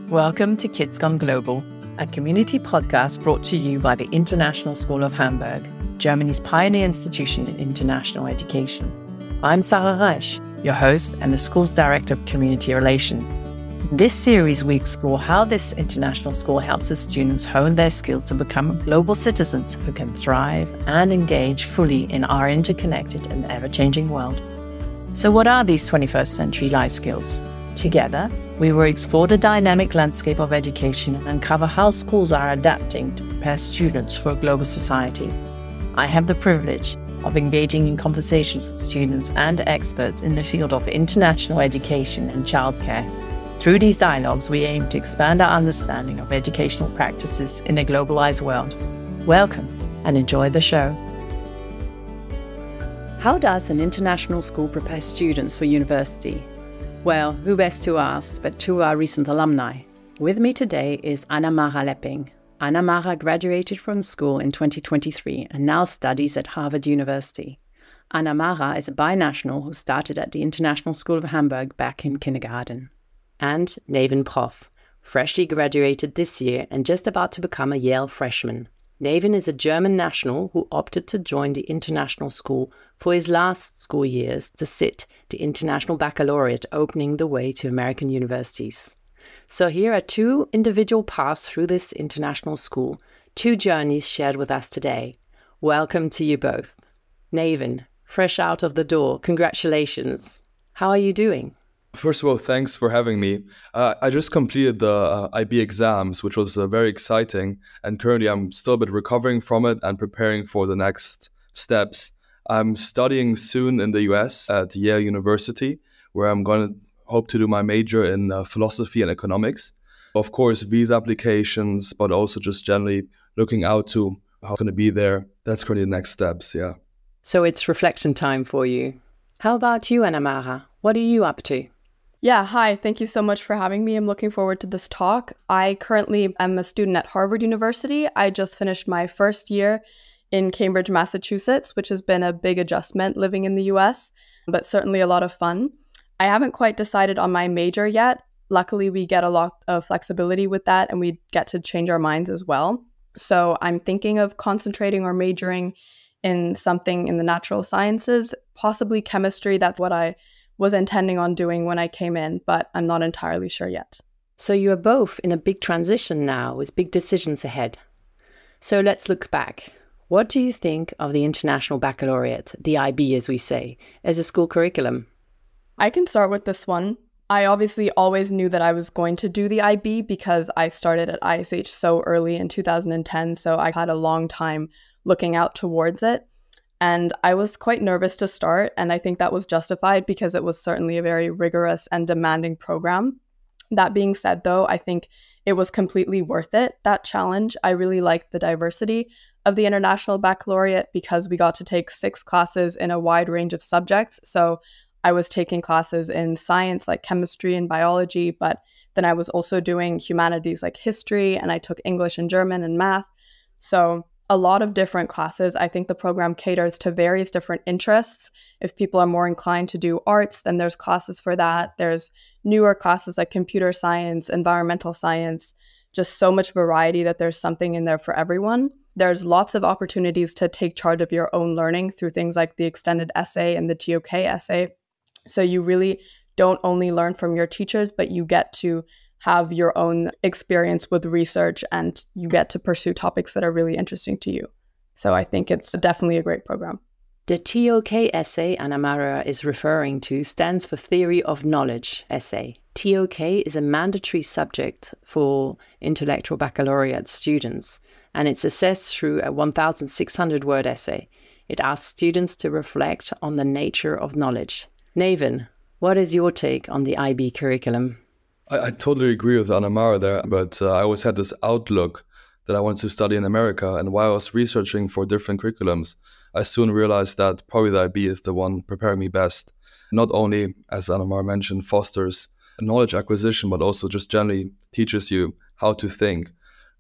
Welcome to Kids Gone Global, a community podcast brought to you by the International School of Hamburg, Germany's pioneer institution in international education. I'm Sarah Reich, your host and the school's Director of Community Relations. In this series, we explore how this international school helps its students hone their skills to become global citizens who can thrive and engage fully in our interconnected and ever-changing world. So what are these 21st century life skills? Together, we will explore the dynamic landscape of education and uncover how schools are adapting to prepare students for a global society. I have the privilege of engaging in conversations with students and experts in the field of international education and childcare. Through these dialogues, we aim to expand our understanding of educational practices in a globalized world. Welcome and enjoy the show. How does an international school prepare students for university? Well, who best to ask but two of our recent alumni? With me today is Ana Mara Leppink. Ana Mara graduated from school in 2023 and now studies at Harvard University. Ana Mara is a binational who started at the International School of Hamburg back in kindergarten. And Navin Proff, freshly graduated this year and just about to become a Yale freshman. Navin is a German national who opted to join the international school for his last school years to sit the International Baccalaureate, opening the way to American universities. So here are two individual paths through this international school, two journeys shared with us today. Welcome to you both. Navin, fresh out of the door, congratulations. How are you doing? First of all, thanks for having me. I just completed the IB exams, which was very exciting. And currently, I'm still a bit recovering from it and preparing for the next steps. I'm studying soon in the US at Yale University, where I'm going to hope to do my major in philosophy and economics. Of course, visa applications, but also just generally looking out to how I'm going to be there. That's currently the next steps, yeah. So it's reflection time for you. How about you, Ana Mara? What are you up to? Yeah, hi. Thank you so much for having me. I'm looking forward to this talk. I currently am a student at Harvard University. I just finished my first year in Cambridge, Massachusetts, which has been a big adjustment living in the US, but certainly a lot of fun. I haven't quite decided on my major yet. Luckily, we get a lot of flexibility with that and we get to change our minds as well. So I'm thinking of concentrating or majoring in something in the natural sciences, possibly chemistry. That's what I was intending on doing when I came in, but I'm not entirely sure yet. So you are both in a big transition now with big decisions ahead. So let's look back. What do you think of the International Baccalaureate, the IB as we say, as a school curriculum? I can start with this one. I obviously always knew that I was going to do the IB because I started at ISH so early in 2010, so I had a long time looking out towards it. And I was quite nervous to start, and I think that was justified because it was certainly a very rigorous and demanding program. That being said, though, I think it was completely worth it, that challenge. I really liked the diversity of the International Baccalaureate because we got to take 6 classes in a wide range of subjects. So I was taking classes in science like chemistry and biology, but then I was also doing humanities like history, and I took English and German and math. So a lot of different classes. I think the program caters to various different interests. If people are more inclined to do arts, then there's classes for that. There's newer classes like computer science, environmental science, just so much variety that there's something in there for everyone. There's lots of opportunities to take charge of your own learning through things like the extended essay and the TOK essay. So you really don't only learn from your teachers, but you get to have your own experience with research and you get to pursue topics that are really interesting to you. So I think it's definitely a great program. The TOK essay Ana Mara is referring to stands for Theory of Knowledge essay. TOK is a mandatory subject for intellectual baccalaureate students, and it's assessed through a 1,600-word essay. It asks students to reflect on the nature of knowledge. Navin, what is your take on the IB curriculum? I totally agree with Ana Mara there, but I always had this outlook that I wanted to study in America. And while I was researching for different curriculums, I soon realized that probably the IB is the one preparing me best. Not only, as Ana Mara mentioned, fosters knowledge acquisition, but also just generally teaches you how to think,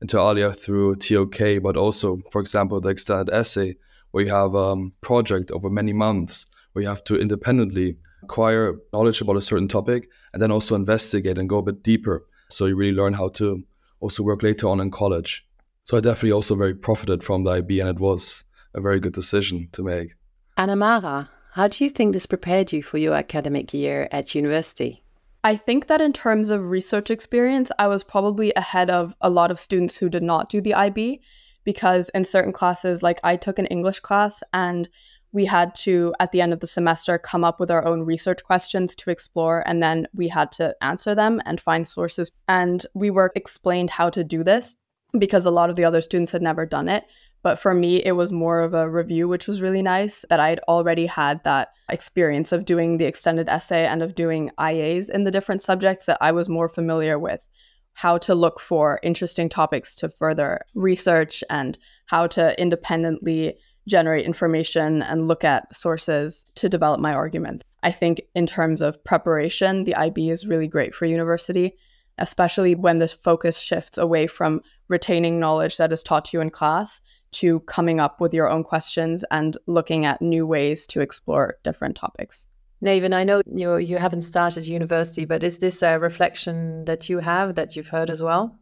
inter alia through TOK, but also, for example, the extended essay, where you have a project over many months, where you have to independently acquire knowledge about a certain topic and then also investigate and go a bit deeper So you really learn how to also work later on in college. So I definitely also very profited from the IB, and it was a very good decision to make. Ana Mara, how do you think this prepared you for your academic year at university? I think that in terms of research experience, I was probably ahead of a lot of students who did not do the IB, because in certain classes, like I took an English class and we had to, at the end of the semester, come up with our own research questions to explore, and then we had to answer them and find sources. And we were explained how to do this because a lot of the other students had never done it. But for me, it was more of a review, which was really nice, that I'd already had that experience of doing the extended essay and of doing IAs in the different subjects, that I was more familiar with how to look for interesting topics to further research and how to independently generate information and look at sources to develop my arguments. I think in terms of preparation, the IB is really great for university, especially when the focus shifts away from retaining knowledge that is taught to you in class to coming up with your own questions and looking at new ways to explore different topics. Navin, I know you haven't started university, but is this a reflection that you have, that you've heard as well?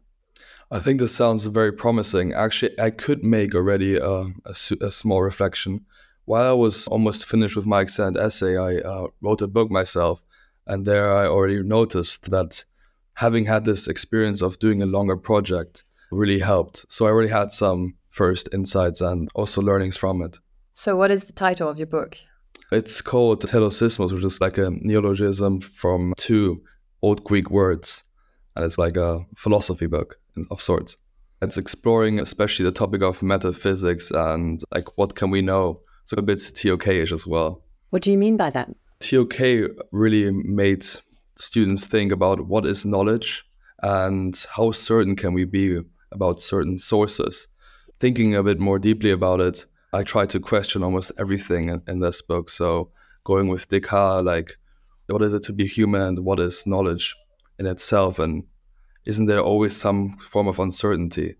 I think this sounds very promising. Actually, I could make already a small reflection. While I was almost finished with my extended essay, I wrote a book myself, and there I already noticed that having had this experience of doing a longer project really helped. So I already had some first insights and also learnings from it. So what is the title of your book? It's called Telosismos, which is like a neologism from two old Greek words. And it's like a philosophy book of sorts. It's exploring especially the topic of metaphysics and like what can we know. So a bit TOK-ish as well. What do you mean by that? TOK really made students think about what is knowledge and how certain can we be about certain sources. Thinking a bit more deeply about it, I try to question almost everything in this book. So going with Descartes, like what is it to be human and what is knowledge in itself, and isn't there always some form of uncertainty?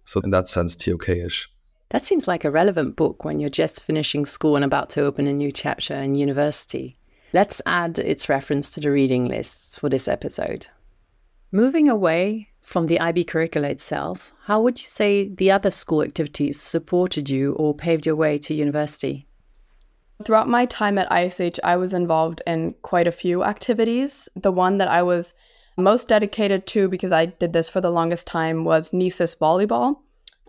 So in that sense, TOK-ish. That seems like a relevant book when you're just finishing school and about to open a new chapter in university. Let's add its reference to the reading lists for this episode. Moving away from the IB curricula itself, how would you say the other school activities supported you or paved your way to university? Throughout my time at ISH, I was involved in quite a few activities. The one that I was most dedicated to, because I did this for the longest time, was Nisus volleyball.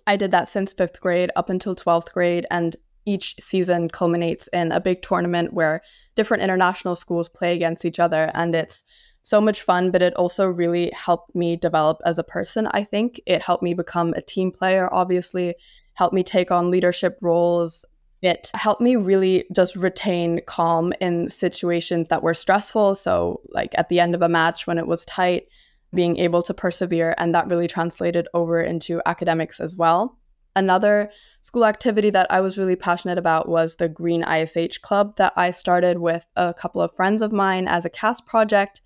I did that since 5th grade up until 12th grade, and each season culminates in a big tournament where different international schools play against each other, and it's so much fun, but it also really helped me develop as a person, I think. It helped me become a team player, obviously, helped me take on leadership roles. It helped me really just retain calm in situations that were stressful. So like at the end of a match when it was tight, being able to persevere, and that really translated over into academics as well. Another school activity that I was really passionate about was the Green ISH Club that I started with a couple of friends of mine as a CAS project.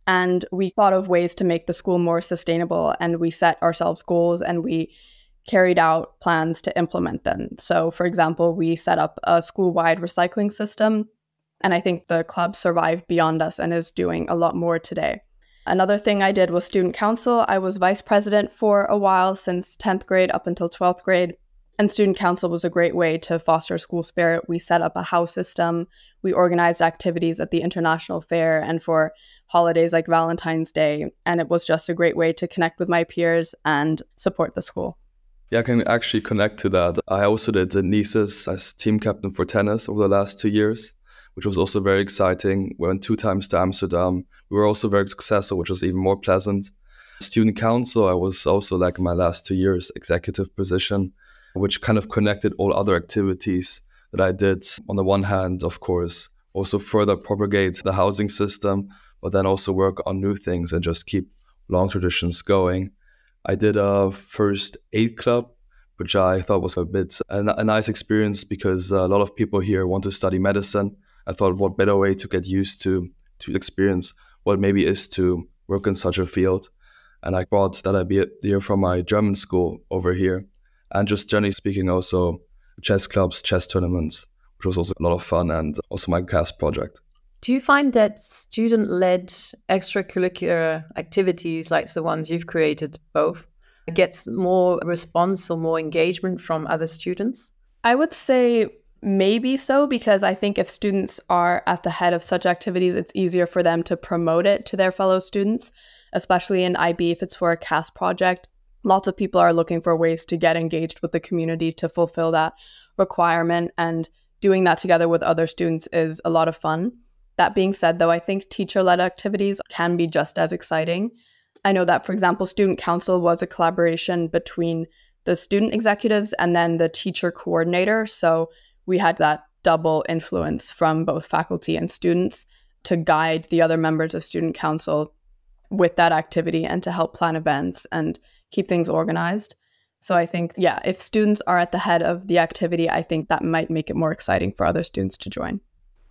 And we thought of ways to make the school more sustainable, and we set ourselves goals and we carried out plans to implement them. So, for example, we set up a school-wide recycling system, and I think the club survived beyond us and is doing a lot more today. Another thing I did was student council. I was vice president for a while, since 10th grade up until 12th grade. And student council was a great way to foster school spirit. We set up a house system. We organized activities at the International Fair and for holidays like Valentine's Day. And it was just a great way to connect with my peers and support the school. Yeah, I can actually connect to that. I also did the Nisus as team captain for tennis over the last 2 years, which was also very exciting. We went 2 times to Amsterdam. We were also very successful, which was even more pleasant. Student council, I was also like in my last 2 years, executive position, which kind of connected all other activities that I did. On the one hand, of course, also further propagate the housing system, but then also work on new things and just keep long traditions going. I did a first aid club, which I thought was a bit a nice experience because a lot of people here want to study medicine. I thought what better way to get used to experience what maybe is to work in such a field. And I brought that idea from my German school over here. And just generally speaking, also chess clubs, chess tournaments, which was also a lot of fun, and also my CAS project. Do you find that student-led extracurricular activities like the ones you've created both gets more response or more engagement from other students? I would say maybe so, because I think if students are at the head of such activities, it's easier for them to promote it to their fellow students, especially in IB if it's for a CAS project. Lots of people are looking for ways to get engaged with the community to fulfill that requirement, and doing that together with other students is a lot of fun. That being said, though, I think teacher-led activities can be just as exciting. I know that, for example, student council was a collaboration between the student executives and then the teacher coordinator. So we had that double influence from both faculty and students to guide the other members of student council with that activity and to help plan events and keep things organized. So I think, yeah, if students are at the head of the activity, I think that might make it more exciting for other students to join.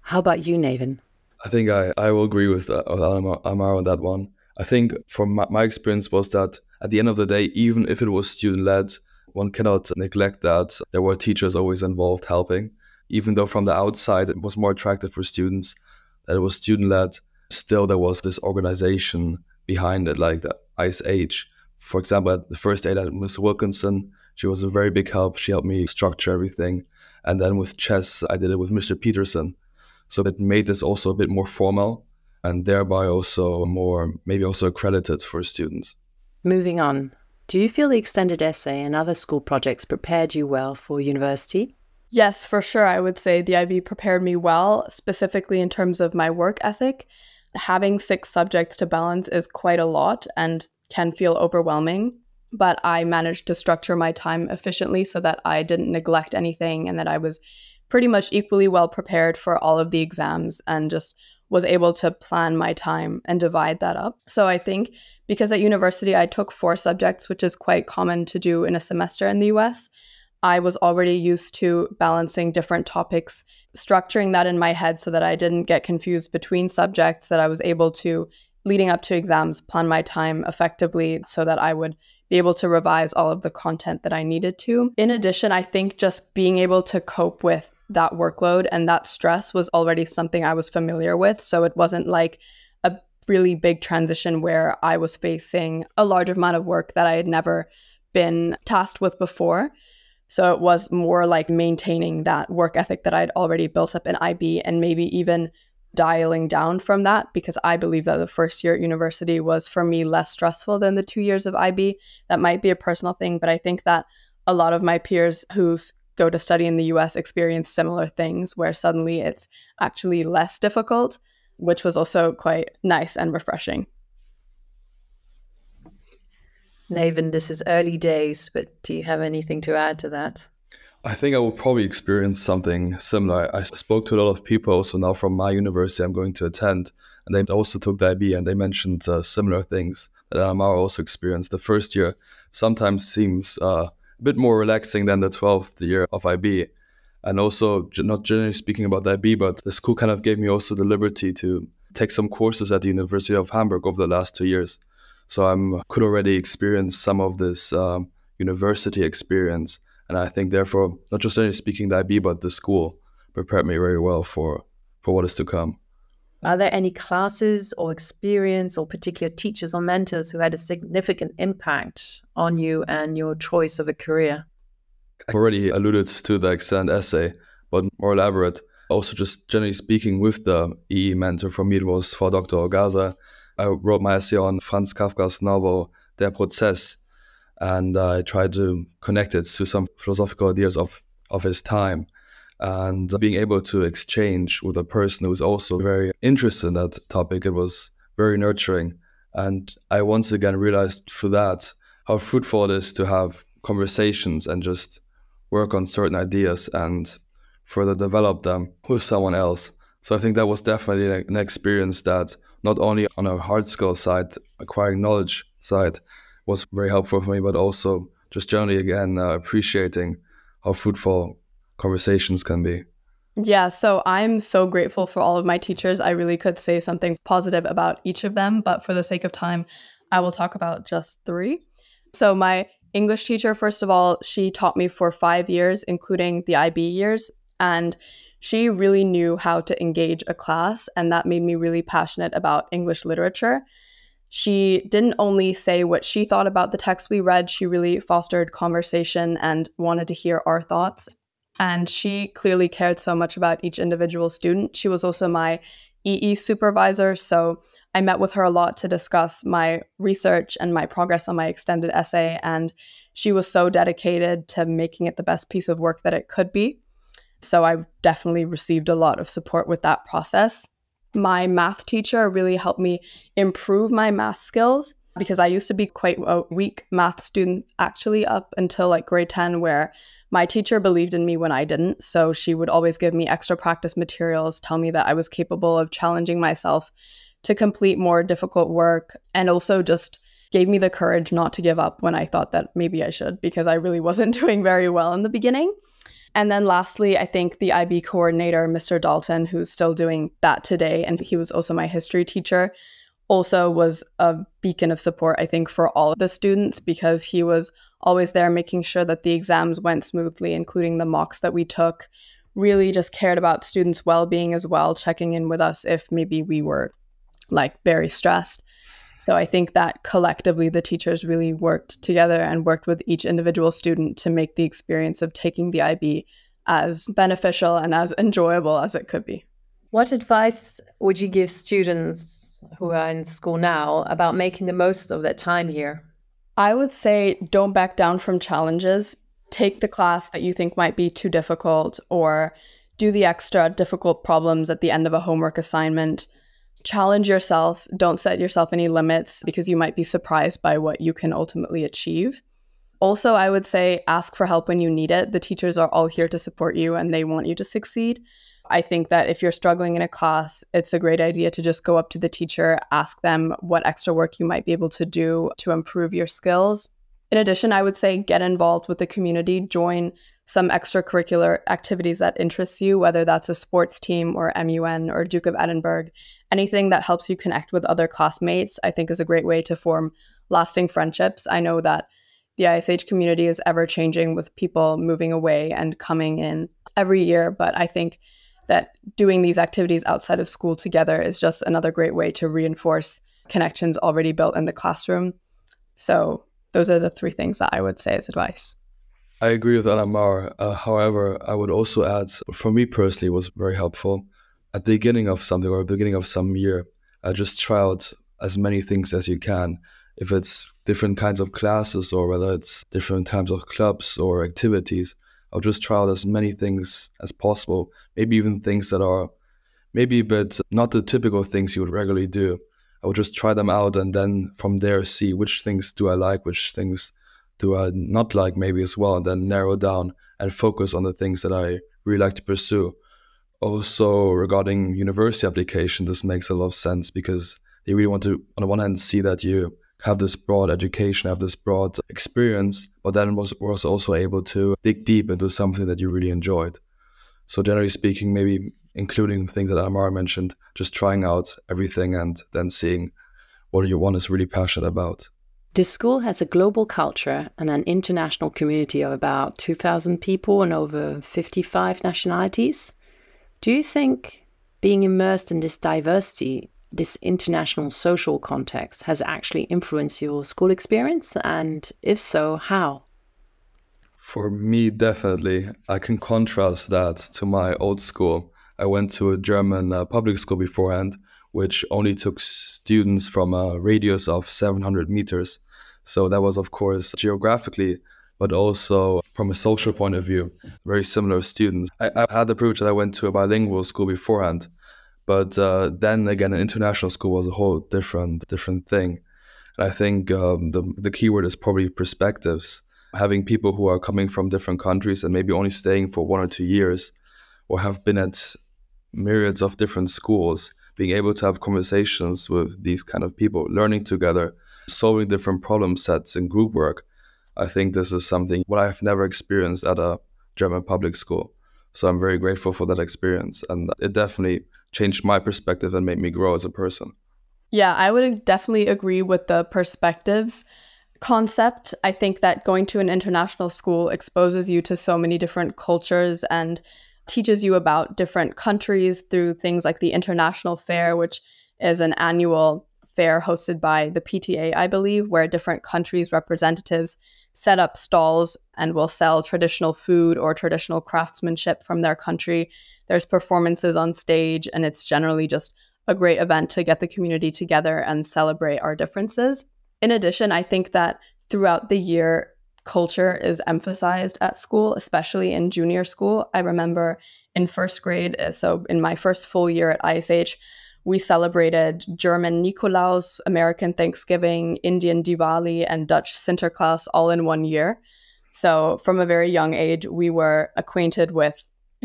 How about you, Navin? I think I will agree with Amara on that one. I think from my experience was that at the end of the day, even if it was student-led, one cannot neglect that there were teachers always involved helping. Even though from the outside it was more attractive for students that it was student-led, still there was this organization behind it, like the ISH. For example, at the first aid at Miss Wilkinson, she was a very big help. She helped me structure everything. And then with chess, I did it with Mr. Peterson. So it made this also a bit more formal and thereby also more, maybe also accredited for students. Moving on, do you feel the extended essay and other school projects prepared you well for university? Yes, for sure. I would say the IB prepared me well, specifically in terms of my work ethic. Having 6 subjects to balance is quite a lot and can feel overwhelming, but I managed to structure my time efficiently so that I didn't neglect anything and that I was pretty much equally well prepared for all of the exams and just was able to plan my time and divide that up. So I think because at university I took 4 subjects, which is quite common to do in a semester in the US, I was already used to balancing different topics, structuring that in my head so that I didn't get confused between subjects, that I was able to, leading up to exams, plan my time effectively so that I would be able to revise all of the content that I needed to. In addition, I think just being able to cope with that workload and that stress was already something I was familiar with. So it wasn't like a really big transition where I was facing a large amount of work that I had never been tasked with before. So it was more like maintaining that work ethic that I'd already built up in IB and maybe even dialing down from that, because I believe that the first year at university was for me less stressful than the 2 years of IB. That might be a personal thing, but I think that a lot of my peers who go to study in the US experience similar things where suddenly it's actually less difficult, which was also quite nice and refreshing. Navin, this is early days, but do you have anything to add to that? I think I will probably experience something similar. I spoke to a lot of people also now from my university I'm going to attend, and they also took the IB and they mentioned similar things that Ana Mara also experienced. The first year sometimes seems a bit more relaxing than the 12th year of IB. And also, not generally speaking about the IB, but the school kind of gave me also the liberty to take some courses at the University of Hamburg over the last 2 years. So I could already experience some of this university experience. And I think, therefore, not just only speaking the IB, but the school prepared me very well for what is to come. Are there any classes or experience or particular teachers or mentors who had a significant impact on you and your choice of a career? I already alluded to the extended essay, but more elaborate. Also, just generally speaking, with the EE mentor, for me it was for Dr. Orgaza. I wrote my essay on Franz Kafka's novel Der Prozess, and I tried to connect it to some philosophical ideas of his time. And being able to exchange with a person who was also very interested in that topic, it was very nurturing. And I once again realized through that how fruitful it is to have conversations and just work on certain ideas and further develop them with someone else. So I think that was definitely an experience that not only on a hard skill side, acquiring knowledge side, was very helpful for me, but also just generally, again, appreciating how fruitful conversations can be. Yeah, so I'm so grateful for all of my teachers. I really could say something positive about each of them, but for the sake of time, I will talk about just 3. So my English teacher, first of all, she taught me for 5 years, including the IB years, and she really knew how to engage a class, and that made me really passionate about English literature. She didn't only say what she thought about the text we read, she really fostered conversation and wanted to hear our thoughts. And she clearly cared so much about each individual student. She was also my EE supervisor, so I met with her a lot to discuss my research and my progress on my extended essay, and she was so dedicated to making it the best piece of work that it could be. So I definitely received a lot of support with that process. My math teacher really helped me improve my math skills because I used to be quite a weak math student actually up until like grade 10, where my teacher believed in me when I didn't. So she would always give me extra practice materials, tell me that I was capable of challenging myself to complete more difficult work, and also just gave me the courage not to give up when I thought that maybe I should, because I really wasn't doing very well in the beginning. And then lastly, I think the IB coordinator, Mr. Dalton, who's still doing that today, and he was also my history teacher, also was a beacon of support, I think, for all of the students, because he was always there making sure that the exams went smoothly, including the mocks that we took, really just cared about students' well-being as well, checking in with us if maybe we were like very stressed. So I think that collectively the teachers really worked together and worked with each individual student to make the experience of taking the IB as beneficial and as enjoyable as it could be. What advice would you give students who are in school now about making the most of their time here? I would say don't back down from challenges. Take the class that you think might be too difficult, or do the extra difficult problems at the end of a homework assignment. Challenge yourself. Don't set yourself any limits, because you might be surprised by what you can ultimately achieve. Also, I would say ask for help when you need it. The teachers are all here to support you and they want you to succeed. I think that if you're struggling in a class, it's a great idea to just go up to the teacher, ask them what extra work you might be able to do to improve your skills. In addition, I would say get involved with the community, join some extracurricular activities that interests you, whether that's a sports team or MUN or Duke of Edinburgh. Anything that helps you connect with other classmates, I think, is a great way to form lasting friendships. I know that the ISH community is ever changing with people moving away and coming in every year, but I think that doing these activities outside of school together is just another great way to reinforce connections already built in the classroom. So those are the three things that I would say as advice. I agree with Ana Mara. However, I would also add, for me personally, was very helpful. At the beginning of something or beginning of some year, just try out as many things as you can. If it's different kinds of classes or whether it's different types of clubs or activities, I'll just try out as many things as possible. Maybe even things that are maybe a bit not the typical things you would regularly do. I would just try them out and then from there see which things do I like, which things do I not like maybe as well, and then narrow down and focus on the things that I really like to pursue. Also, regarding university application, this makes a lot of sense because they really want to, on the one hand, see that you have this broad education, have this broad experience, but then was also able to dig deep into something that you really enjoyed. So generally speaking, maybe including things that Ana Mara mentioned, just trying out everything and then seeing what one is really passionate about. The school has a global culture and an international community of about 2,000 people and over 55 nationalities. Do you think being immersed in this diversity, this international social context, has actually influenced your school experience? And if so, how? For me, definitely. I can contrast that to my old school. I went to a German public school beforehand, which only took students from a radius of 700 meters. So that was, of course, geographically, but also from a social point of view, very similar students. I had the privilege that I went to a bilingual school beforehand, but then again, an international school was a whole different thing. And I think the key word is probably perspectives. Having people who are coming from different countries and maybe only staying for 1 or 2 years, or have been at myriads of different schools, being able to have conversations with these kind of people, learning together, solving different problem sets in group work. I think this is something what I've never experienced at a German public school. So I'm very grateful for that experience. And it definitely changed my perspective and made me grow as a person. Yeah, I would definitely agree with the perspectives concept. I think that going to an international school exposes you to so many different cultures and teaches you about different countries through things like the International Fair, which is an annual fair hosted by the PTA, I believe, where different countries' representatives set up stalls and will sell traditional food or traditional craftsmanship from their country. There's performances on stage, and it's generally just a great event to get the community together and celebrate our differences. In addition, I think that throughout the year, culture is emphasized at school, especially in junior school. I remember in first grade, so in my first full year at ISH, we celebrated German Nikolaus, American Thanksgiving, Indian Diwali, and Dutch Sinterklaas all in one year. So from a very young age, we were acquainted with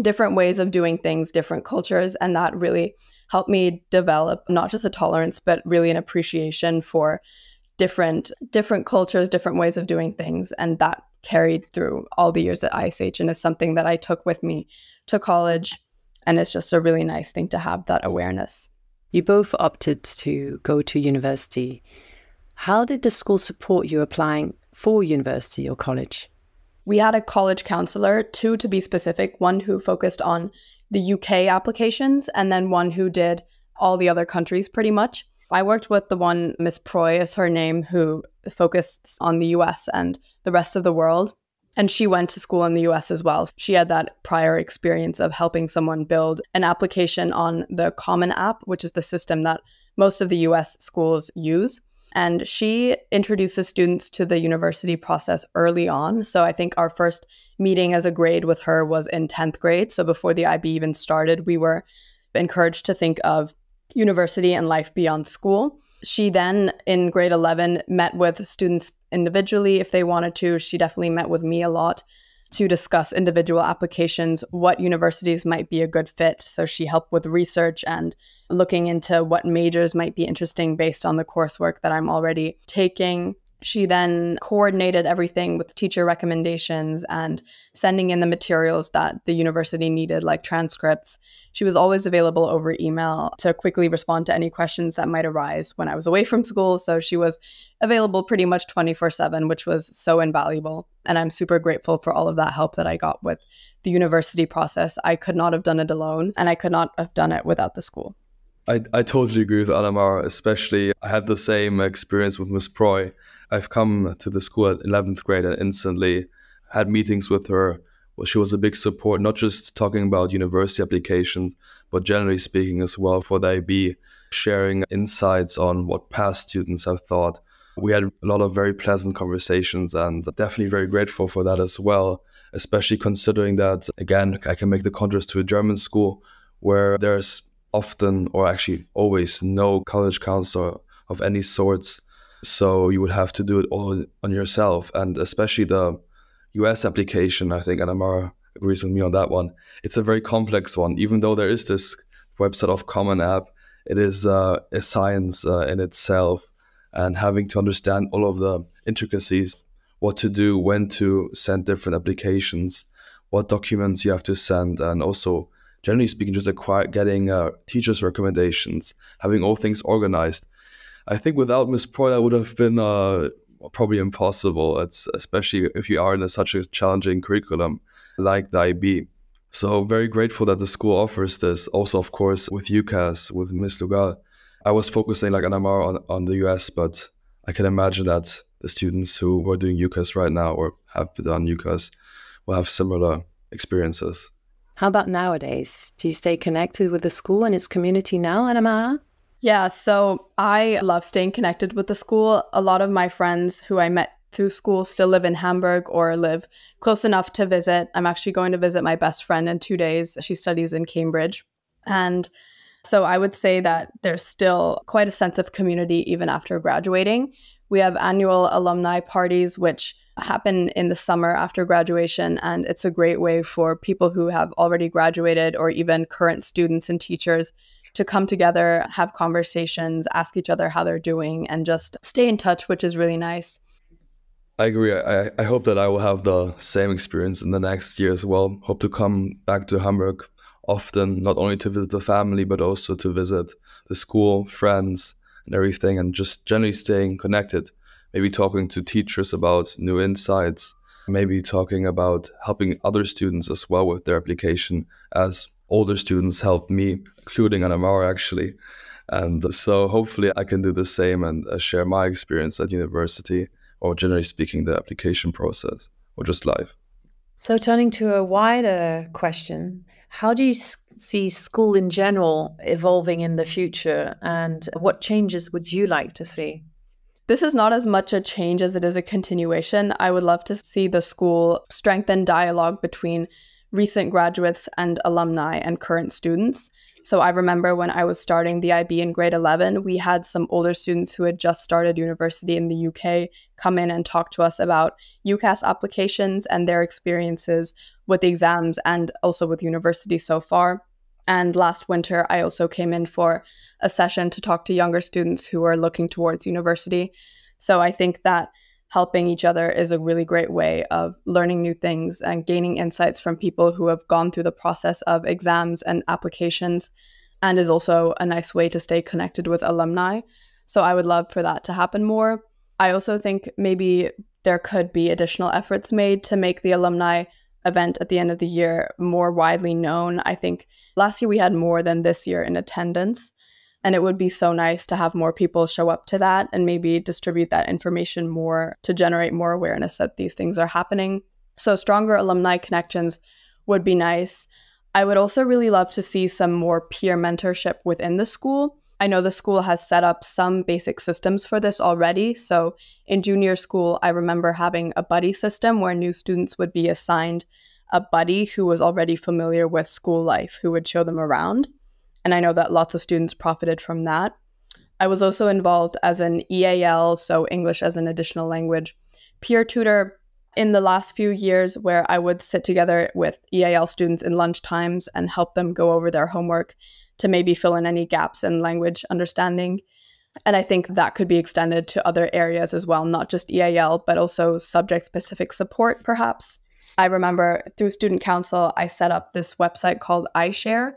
different ways of doing things, different cultures, and that really helped me develop not just a tolerance, but really an appreciation for different cultures, different ways of doing things. And that carried through all the years at ISH and is something that I took with me to college. And it's just a really nice thing to have that awareness. You both opted to go to university. How did the school support you applying for university or college? We had a college counselor, two to be specific, one who focused on the UK applications and then one who did all the other countries pretty much. I worked with the one, Miss Proy is her name, who focused on the US and the rest of the world. And she went to school in the US as well. She had that prior experience of helping someone build an application on the Common App, which is the system that most of the US schools use. And she introduces students to the university process early on. So I think our first meeting as a grade with her was in 10th grade. So before the IB even started, we were encouraged to think of university and life beyond school. She then, in grade 11, met with students individually if they wanted to. She definitely met with me a lot to discuss individual applications, what universities might be a good fit. So she helped with research and looking into what majors might be interesting based on the coursework that I'm already taking. She then coordinated everything with teacher recommendations and sending in the materials that the university needed, like transcripts. She was always available over email to quickly respond to any questions that might arise when I was away from school. So she was available pretty much 24/7, which was so invaluable. And I'm super grateful for all of that help that I got with the university process. I could not have done it alone, and I could not have done it without the school. I totally agree with Ana Mara, especially I had the same experience with Miss Proy. I've come to the school at 11th grade and instantly had meetings with her. Well, she was a big support, not just talking about university applications, but generally speaking as well for the IB, sharing insights on what past students have thought. We had a lot of very pleasant conversations and definitely very grateful for that as well, especially considering that, again, I can make the contrast to a German school where there's often or actually always no college counselor of any sorts. So you would have to do it all on yourself. And especially the US application, I think Ana Mara agrees with me on that one. It's a very complex one. Even though there is this website of Common App, it is a science in itself. And having to understand all of the intricacies, what to do, when to send different applications, what documents you have to send, and also, generally speaking, just getting teachers' recommendations, having all things organized. I think without Miss Proy, that would have been probably impossible. It's especially if you are in such a challenging curriculum like the IB. So very grateful that the school offers this. Also, of course, with UCAS, with Miss Lugal. I was focusing like Ana Mara on the US, but I can imagine that the students who are doing UCAS right now or have done UCAS will have similar experiences. How about nowadays? Do you stay connected with the school and its community now, Ana Mara? Yeah, so I love staying connected with the school. A lot of my friends who I met through school still live in Hamburg or live close enough to visit. I'm actually going to visit my best friend in 2 days. She studies in Cambridge. And so I would say that there's still quite a sense of community even after graduating. We have annual alumni parties, which happen in the summer after graduation. And it's a great way for people who have already graduated or even current students and teachers to come together, have conversations, ask each other how they're doing, and just stay in touch, which is really nice. I agree. I hope that I will have the same experience in the next year as well. Hope to come back to Hamburg often, not only to visit the family, but also to visit the school, friends, and everything, and just generally staying connected, maybe talking to teachers about new insights, maybe talking about helping other students as well with their application, as older students helped me, including Ana Mara actually. And so hopefully I can do the same and share my experience at university, or generally speaking, the application process, or just life. So turning to a wider question, how do you see school in general evolving in the future, and what changes would you like to see? This is not as much a change as it is a continuation. I would love to see the school strengthen dialogue between recent graduates and alumni and current students. So I remember when I was starting the IB in grade 11, we had some older students who had just started university in the UK come in and talk to us about UCAS applications and their experiences with the exams and also with university so far. And last winter, I also came in for a session to talk to younger students who are looking towards university. So I think that helping each other is a really great way of learning new things and gaining insights from people who have gone through the process of exams and applications, and is also a nice way to stay connected with alumni. So I would love for that to happen more. I also think maybe there could be additional efforts made to make the alumni event at the end of the year more widely known. I think last year we had more than this year in attendance, and it would be so nice to have more people show up to that and maybe distribute that information more to generate more awareness that these things are happening. So stronger alumni connections would be nice. I would also really love to see some more peer mentorship within the school. I know the school has set up some basic systems for this already. So in junior school, I remember having a buddy system where new students would be assigned a buddy who was already familiar with school life, who would show them around. And I know that lots of students profited from that. I was also involved as an EAL, so English as an additional language, peer tutor in the last few years, where I would sit together with EAL students in lunch times and help them go over their homework to maybe fill in any gaps in language understanding. And I think that could be extended to other areas as well, not just EAL, but also subject-specific support, perhaps. I remember through student council, I set up this website called iShare,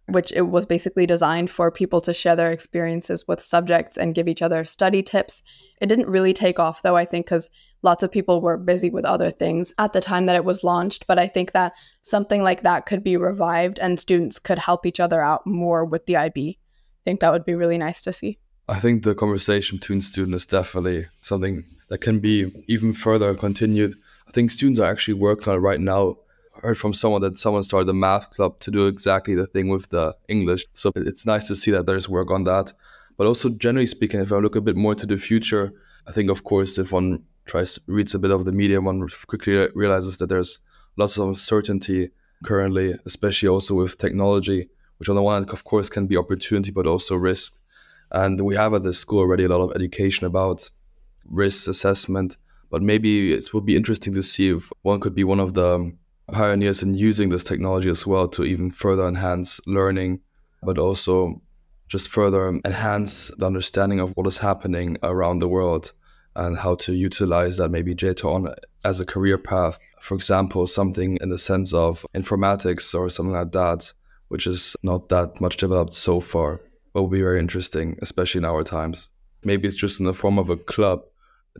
which it was basically designed for people to share their experiences with subjects and give each other study tips. It didn't really take off, though, I think, because lots of people were busy with other things at the time that it was launched. But I think that something like that could be revived and students could help each other out more with the IB. I think that would be really nice to see. I think the conversation between students is definitely something that can be even further continued. I think students are actually working on it right now. I heard from someone that someone started a math club to do exactly the thing with the English. So it's nice to see that there's work on that. But also, generally speaking, if I look a bit more to the future, I think, of course, if one reads a bit of the media, one quickly realizes that there's lots of uncertainty currently, especially also with technology, which on the one hand, of course, can be opportunity, but also risk. And we have at the school already a lot of education about risk assessment. But maybe it would be interesting to see if one could be one of the pioneers in using this technology as well to even further enhance learning, but also just further enhance the understanding of what is happening around the world and how to utilize that maybe later on as a career path. For example, something in the sense of informatics or something like that, which is not that much developed so far, but will be very interesting, especially in our times. Maybe it's just in the form of a club,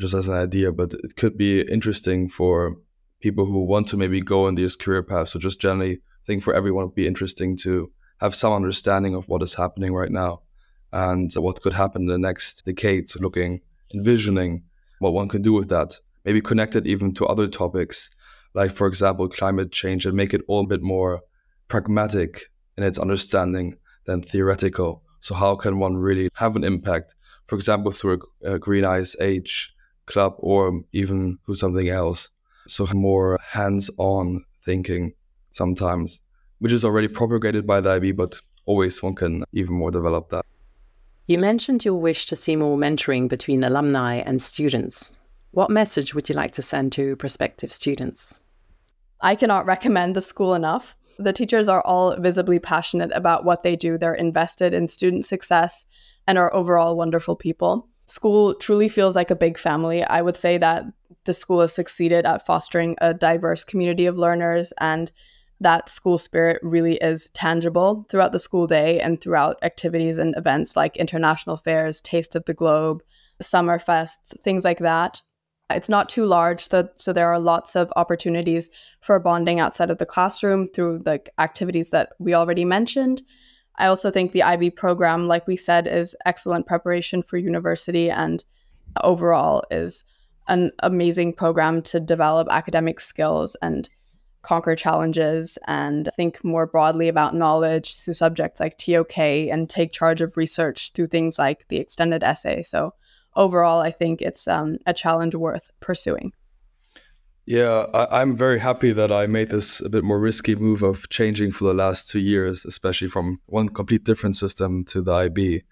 just as an idea, but it could be interesting for people who want to maybe go in these career paths. So just generally, I think for everyone it would be interesting to have some understanding of what is happening right now and what could happen in the next decades, envisioning what one can do with that. Maybe connect it even to other topics, like, for example, climate change, and make it all a bit more pragmatic in its understanding than theoretical. So how can one really have an impact, for example, through a Green Ice Age club or even through something else? So more hands-on thinking sometimes, which is already propagated by the IB, but always one can even more develop that. You mentioned your wish to see more mentoring between alumni and students. What message would you like to send to prospective students? I cannot recommend the school enough. The teachers are all visibly passionate about what they do. They're invested in student success and are overall wonderful people. School truly feels like a big family. I would say that the school has succeeded at fostering a diverse community of learners, and that school spirit really is tangible throughout the school day and throughout activities and events like international fairs, Taste of the Globe, summer fests, things like that. It's not too large, so there are lots of opportunities for bonding outside of the classroom through the activities that we already mentioned. I also think the IB program, like we said, is excellent preparation for university and overall is an amazing program to develop academic skills and conquer challenges and think more broadly about knowledge through subjects like TOK and take charge of research through things like the extended essay. So overall, I think it's a challenge worth pursuing. Yeah, I'm very happy that I made this a bit more risky move of changing for the last 2 years, especially from one complete different system to the IB.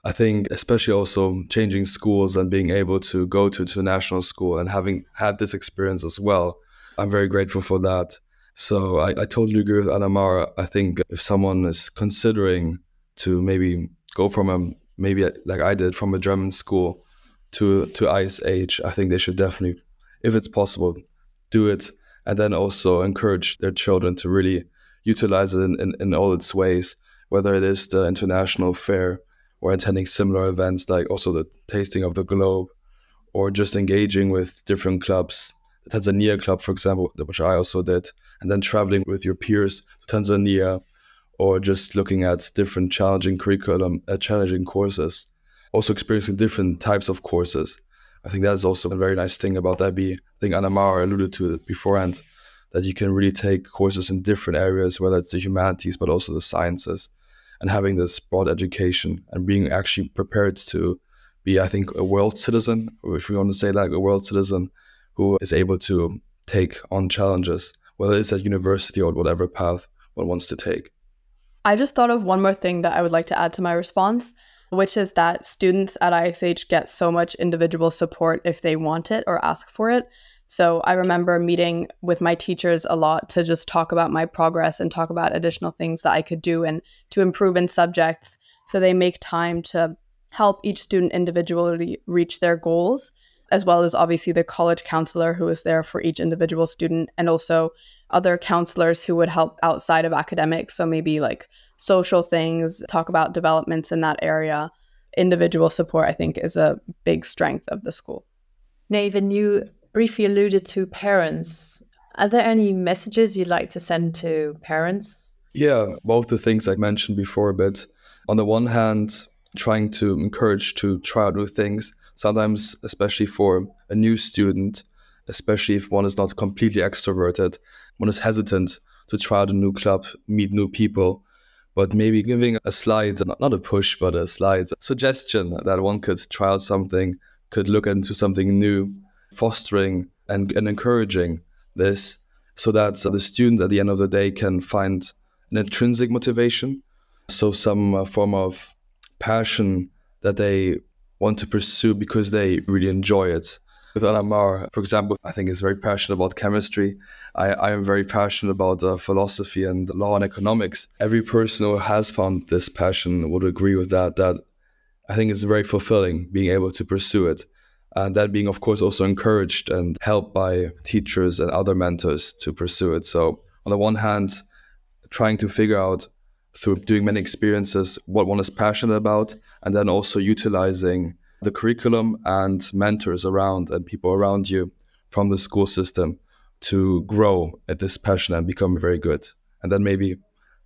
I think especially also changing schools and being able to go to international school and having had this experience as well, I'm very grateful for that. So I totally agree with Ana Mara. I think if someone is considering to maybe go from maybe like I did, from a German school to ISH, I think they should definitely, if it's possible, do it, and then also encourage their children to really utilize it in all its ways, whether it is the international fair or attending similar events like also the tasting of the globe, or just engaging with different clubs. The Tanzania club, for example, which I also did, and then traveling with your peers to Tanzania, or just looking at different challenging curriculum, challenging courses, also experiencing different types of courses. I think that's also a very nice thing about IB. I think Ana Mara alluded to it beforehand, that you can really take courses in different areas, whether it's the humanities, but also the sciences, and having this broad education and being actually prepared to be, I think, a world citizen, or if we want to say like a world citizen who is able to take on challenges, whether it's at university or whatever path one wants to take. I just thought of one more thing that I would like to add to my response, which is that students at ISH get so much individual support if they want it or ask for it. So I remember meeting with my teachers a lot to just talk about my progress and talk about additional things that I could do and to improve in subjects. So they make time to help each student individually reach their goals, as well as obviously the college counselor who is there for each individual student, and also other counselors who would help outside of academics. So maybe like social things, talk about developments in that area. Individual support, I think, is a big strength of the school. Navin, you briefly alluded to parents. Are there any messages you'd like to send to parents? Yeah, both the things I mentioned before, but on the one hand, trying to encourage to try out new things, sometimes especially for a new student, especially if one is not completely extroverted, one is hesitant to try out a new club, meet new people, but maybe giving a slight, not a push, but a slight suggestion that one could try out something, could look into something new, fostering and encouraging this, so that the student at the end of the day can find an intrinsic motivation, so some form of passion that they want to pursue because they really enjoy it. With Ana Mara, for example, I think is very passionate about chemistry. I am very passionate about philosophy and law and economics. Every person who has found this passion would agree with that I think it's very fulfilling being able to pursue it. And that being, of course, also encouraged and helped by teachers and other mentors to pursue it. So on the one hand, trying to figure out through doing many experiences what one is passionate about, and then also utilizing the curriculum and mentors around and people around you from the school system to grow at this passion and become very good. And then maybe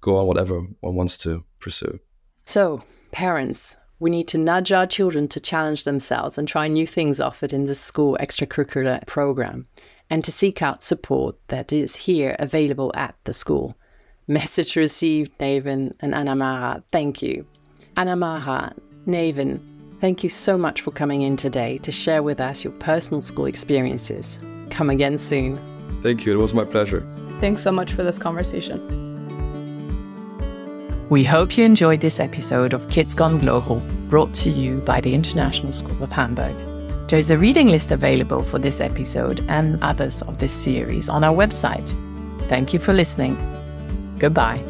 go on whatever one wants to pursue. So, parents, we need to nudge our children to challenge themselves and try new things offered in the school extracurricular program, and to seek out support that is here available at the school. Message received, Navin and Ana Mara. Thank you. Ana Mara, Navin, thank you so much for coming in today to share with us your personal school experiences. Come again soon. Thank you. It was my pleasure. Thanks so much for this conversation. We hope you enjoyed this episode of Kids Gone Global, brought to you by the International School of Hamburg. There is a reading list available for this episode and others of this series on our website. Thank you for listening. Goodbye.